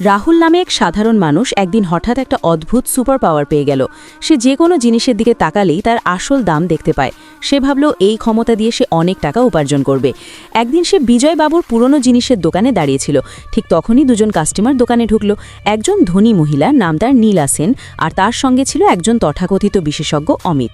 রাহুল নামে এক সাধারণ মানুষ একদিন হঠাৎ একটা অদ্ভুত সুপার পাওয়ার পেয়ে গেল। সে যে কোনো জিনিসের দিকে তাকালেই তার আসল দাম দেখতে পায়। সে ভাবল এই ক্ষমতা দিয়ে সে অনেক টাকা উপার্জন করবে। একদিন সে বিজয় বাবুর পুরনো জিনিসের দোকানে দাঁড়িয়েছিল। ঠিক তখনই দুজন কাস্টমার দোকানে ঢুকল। একজন ধনী মহিলা, নাম তার নীলা সেন, আর তার সঙ্গে ছিল একজন তথাকথিত বিশেষজ্ঞ অমিত।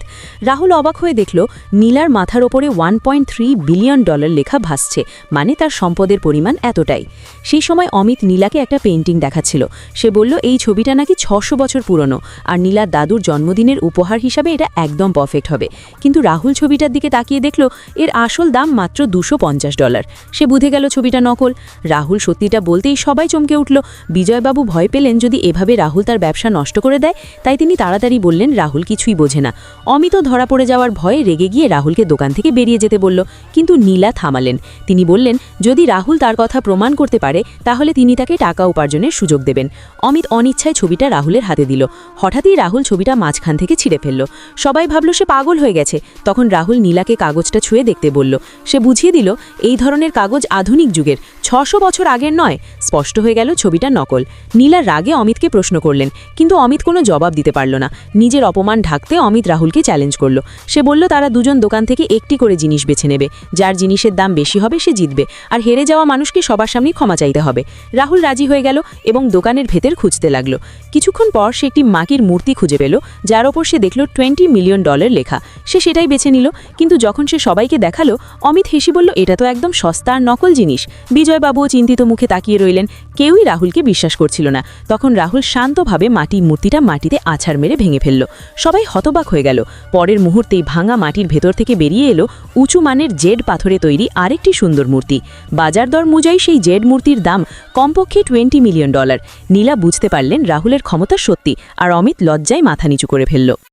রাহুল অবাক হয়ে দেখল নীলার মাথার ওপরে $1.3 বিলিয়ন লেখা ভাসছে, মানে তার সম্পদের পরিমাণ এতটাই। সেই সময় অমিত নীলাকে একটা পেইন্টিং দেখাচ্ছিল। সে বলল এই ছবিটা নাকি 600 বছর পুরনো, আর নীলার দাদুর জন্মদিনের উপহার হিসাবে এটা একদম পারফেক্ট হবে। কিন্তু রাহুল ছবিটার দিকে তাকিয়ে দেখল এর আসল দাম মাত্র $250। সে বুঝে গেল ছবিটা নকল। রাহুল সত্যিটা বলতেই সবাই চমকে উঠল। বিজয়বাবু ভয় পেলেন যদি এভাবে রাহুল তার ব্যবসা নষ্ট করে দেয়, তাই তিনি তাড়াতাড়ি বললেন রাহুল কিছুই বোঝে না। অমিত ধরা পড়ে যাওয়ার ভয়ে রেগে গিয়ে রাহুলকে দোকান থেকে বেরিয়ে যেতে বলল, কিন্তু নীলা থামালেন। তিনি বললেন যদি রাহুল তার কথা প্রমাণ করতে পারে তাহলে তিনি তাকে টাকা উপার্জনের সুযোগ দেবেন। অমিত অনিচ্ছায় ছবিটা রাহুলের হাতে দিল। হঠাৎই রাহুল ছবিটা মাঝখান থেকে ছিঁড়ে ফেলল। সবাই ভাবল সে পাগল হয়ে গেছে। তখন রাহুল নীলাকে কাগজটা ছুঁয়ে দেখতে বলল। সে বুঝিয়ে দিল এই ধরনের কাগজ আধুনিক যুগের, 600 বছর আগের নয়। স্পষ্ট হয়ে গেল ছবিটা নকল। নীলার রাগে অমিতকে প্রশ্ন করলেন, কিন্তু অমিত কোনো জবাব দিতে পারল না। নিজের অপমান ঢাকতে অমিত রাহুলকে চ্যালেঞ্জ করল। সে বলল তারা দুজন দোকান থেকে একটি করে জিনিস বেছে নেবে। যার জিনিসের দাম বেশি হবে সে জিতবে, আর হেরে যাওয়া মানুষকে সবার সামনে ক্ষমা চাইতে হবে। রাহুল রাজি হয়ে গেল এবং দোকানের ভেতর খুঁজতে লাগল। কিছুক্ষণ পর সে একটি মাটির মূর্তি খুঁজে পেল, যার ওপর সে দেখল $20 মিলিয়ন লেখা। সে সেটাই বেছে নিল। কিন্তু যখন সে সবাইকে দেখালো, অমিত হেসে বলল এটা তো একদম সস্তা আর নকল জিনিস। বিজয়বাবুও চিন্তিত মুখে তাকিয়ে রইলেন। কেউই রাহুলকে বিশ্বাস করছিল না। তখন রাহুল শান্তভাবে মাটির মূর্তিটা মাটিতে আছাড় মেরে ভেঙে ফেলল। সবাই হতবাক হয়ে গেল। পরের মুহূর্তেই ভাঙা মাটির ভেতর থেকে বেরিয়ে এলো উঁচু মানের জেড পাথরে তৈরি আরেকটি সুন্দর মূর্তি। বাজার দর অনুযায়ী সেই জেড মূর্তির দাম কমপক্ষে $20 মিলিয়ন। নীলা বুঝতে পারলেন রাহুলের ক্ষমতা সত্যি, আর অমিত লজ্জায় মাথা নিচু করে ফেলল।